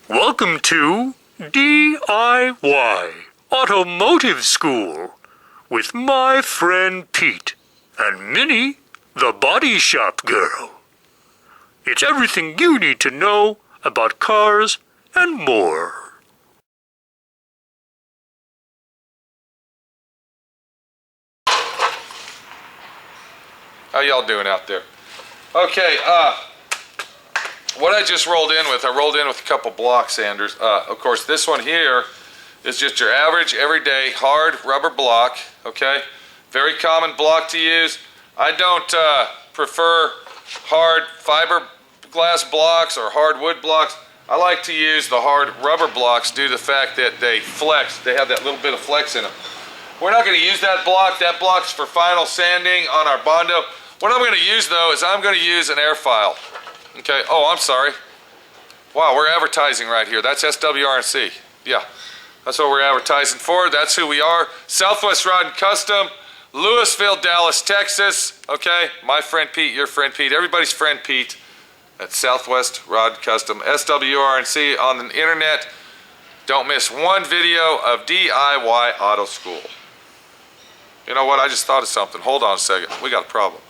Welcome to D.I.Y. Automotive School with my friend Pete and Minnie, the body shop girl. It's everything you need to know about cars and more. How y'all doing out there? Okay, what I just rolled in with, I rolled in with a couple block sanders. Of course, this one here is just your average, everyday, hard rubber block, okay? Very common block to use. I don't prefer hard fiberglass blocks or hard wood blocks. I like to use the hard rubber blocks due to the fact that they flex. They have that little bit of flex in them. We're not going to use that block. That block's for final sanding on our Bondo. What I'm going to use, though, is I'm going to use an air file. Okay, oh, I'm sorry. Wow, we're advertising right here. That's SWRC. Yeah, that's what we're advertising for. That's who we are. Southwest Rod and Custom, Louisville, Dallas, Texas. Okay, my friend Pete, your friend Pete, everybody's friend Pete at Southwest Rod and Custom, SWRC on the internet. Don't miss one video of D.I.Y. Auto School. You know what? I just thought of something. Hold on a second. We got a problem.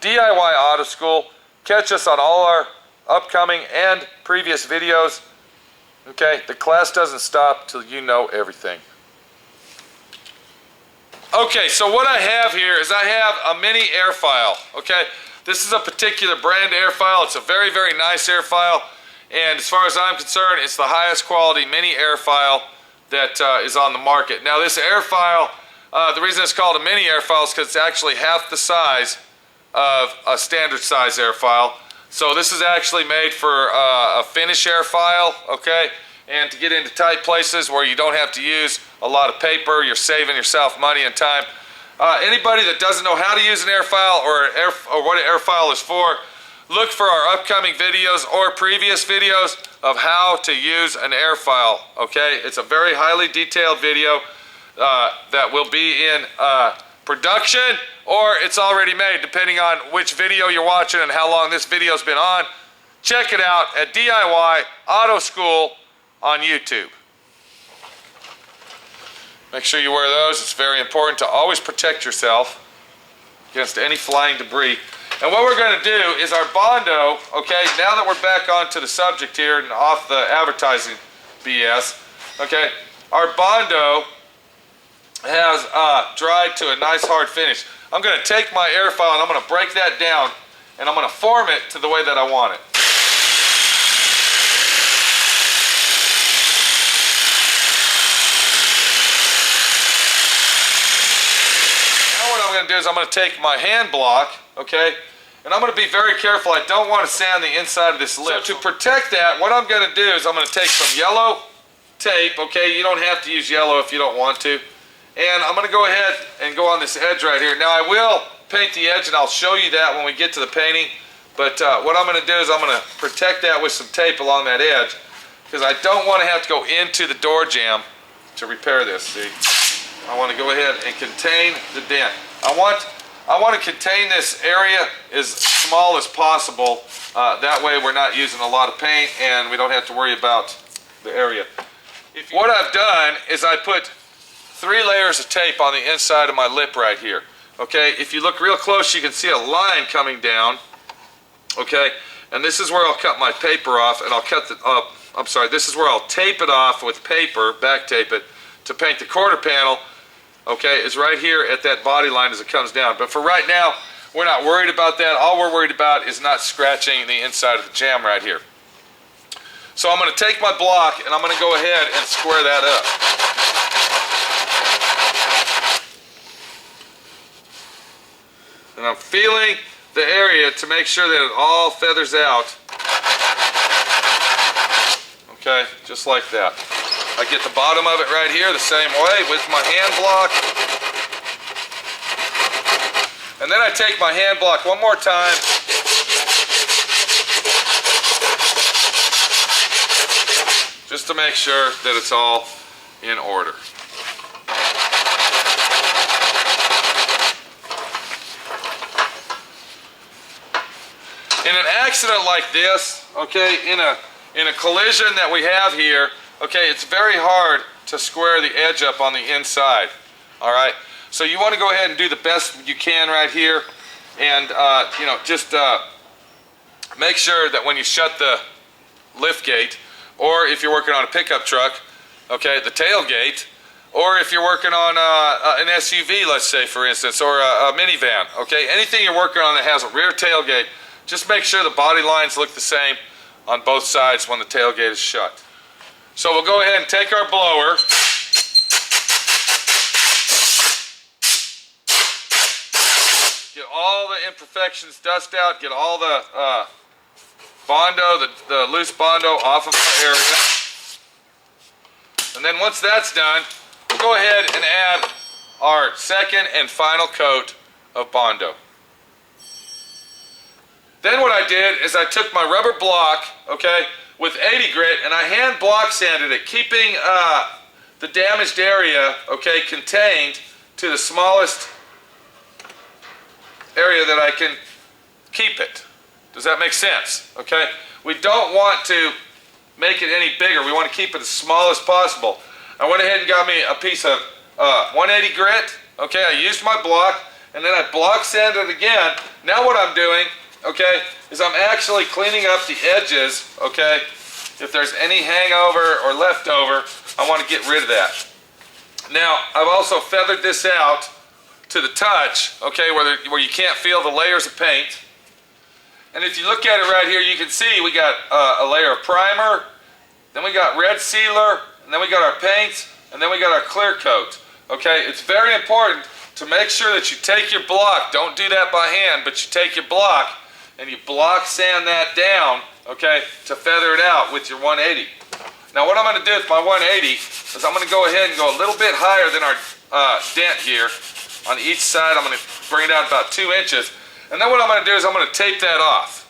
D.I.Y. Auto School. Catch us on all our upcoming and previous videos. Okay? The class doesn't stop till you know everything. Okay, so what I have here is I have a mini air file. Okay? This is a particular brand air file. It's a very, very nice air file. And as far as I'm concerned, it's the highest quality mini air file that is on the market. Now this air file, the reason it's called a mini air file is because it's actually half the size of a standard size air file. So this is actually made for a finish air file, okay? And to get into tight places where you don't have to use a lot of paper, you're saving yourself money and time. Anybody that doesn't know how to use an air file or what an air file is for, look for our upcoming videos or previous videos of how to use an air file, okay? It's a very highly detailed video that will be in production or it's already made, depending on which video you're watching and how long this video's been on. Check it out at D.I.Y. Auto School on YouTube. Make sure you wear those. It's very important to always protect yourself against any flying debris. And what we're going to do is our Bondo, okay, now that we're back onto the subject here and off the advertising BS, okay, our Bondo has dried to a nice hard finish. I'm going to take my air file and I'm going to break that down and I'm going to form it to the way that I want it. Now what I'm going to do is I'm going to take my hand block, okay, and I'm going to be very careful. I don't want to sand the inside of this lip. So to protect that, what I'm going to do is I'm going to take some yellow tape, okay, you don't have to use yellow if you don't want to. And I'm going to go ahead and go on this edge right here. Now I will paint the edge and I'll show you that when we get to the painting. But what I'm going to do is I'm going to protect that with some tape along that edge because I don't want to have to go into the door jamb to repair this, see. I want to go ahead and contain the dent. I want to contain this area as small as possible. That way we're not using a lot of paint and we don't have to worry about the area. What I've done is I put 3 layers of tape on the inside of my lip right here. Okay, if you look real close you can see a line coming down. Okay, and this is where I'll cut my paper off and I'll cut the, this is where I'll tape it off with paper, back tape it, to paint the quarter panel. Okay, is right here at that body line as it comes down. But for right now, we're not worried about that. All we're worried about is not scratching the inside of the jamb right here. So I'm going to take my block and I'm going to go ahead and square that up. And I'm feeling the area to make sure that it all feathers out. Okay, just like that. I get the bottom of it right here the same way with my hand block. And then I take my hand block one more time. Just to make sure that it's all in order. In an accident like this, okay, in a collision that we have here, okay, it's very hard to square the edge up on the inside. All right, so you want to go ahead and do the best you can right here, and you know, just make sure that when you shut the lift gate, or if you're working on a pickup truck, okay, the tailgate, or if you're working on an SUV, let's say, for instance, or a minivan, okay, anything you're working on that has a rear tailgate, just make sure the body lines look the same on both sides when the tailgate is shut. So we'll go ahead and take our blower. Get all the imperfections, dust out, get all the Bondo, the loose Bondo off of the area. And then once that's done, we'll go ahead and add our second and final coat of Bondo. Then what I did is I took my rubber block, okay, with 80 grit, and I hand block sanded it, keeping the damaged area, okay, contained to the smallest area that I can keep it. Does that make sense? Okay? We don't want to make it any bigger. We want to keep it as small as possible. I went ahead and got me a piece of 180 grit. Okay, I used my block, and then I block sanded it again. Now what I'm doing, okay, is I'm actually cleaning up the edges, okay? If there's any hangover or leftover, I want to get rid of that. Now, I've also feathered this out to the touch, okay, where you can't feel the layers of paint. And if you look at it right here, you can see we got a layer of primer, then we got red sealer, and then we got our paint, and then we got our clear coat. Okay, it's very important to make sure that you take your block, don't do that by hand, but you take your block and you block sand that down, okay, to feather it out with your 180. Now what I'm going to do with my 180 is I'm going to go ahead and go a little bit higher than our dent here. On each side, I'm going to bring it out about 2 inches. And then what I'm going to do is I'm going to tape that off.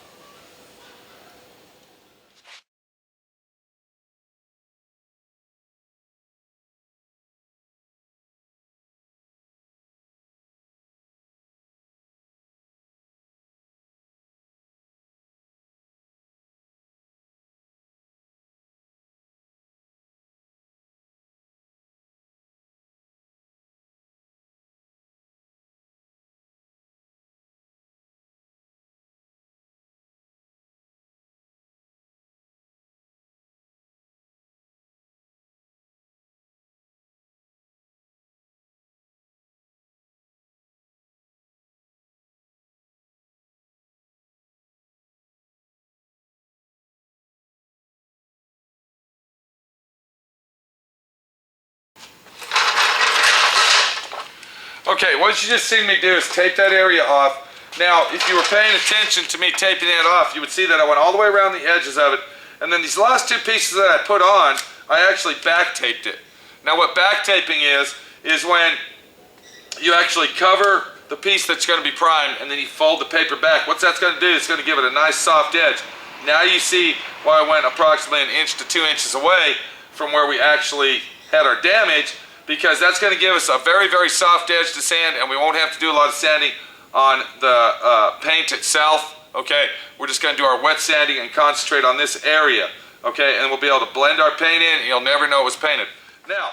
Okay, what you just seen me do is tape that area off. Now, if you were paying attention to me taping it off, you would see that I went all the way around the edges of it, and then these last 2 pieces that I put on, I actually back taped it. Now what back taping is when you actually cover the piece that's going to be primed and then you fold the paper back. What that's going to do is it's going to give it a nice soft edge. Now you see why I went approximately 1 inch to 2 inches away from where we actually had our damage, because that's going to give us a very, very soft edge to sand, and we won't have to do a lot of sanding on the paint itself, okay? We're just going to do our wet sanding and concentrate on this area, okay? And we'll be able to blend our paint in, and you'll never know it was painted. Now,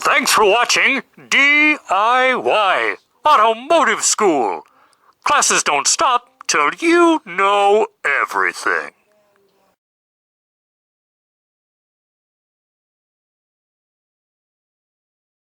Thanks for watching D.I.Y. Automotive School. Classes don't stop till you know everything.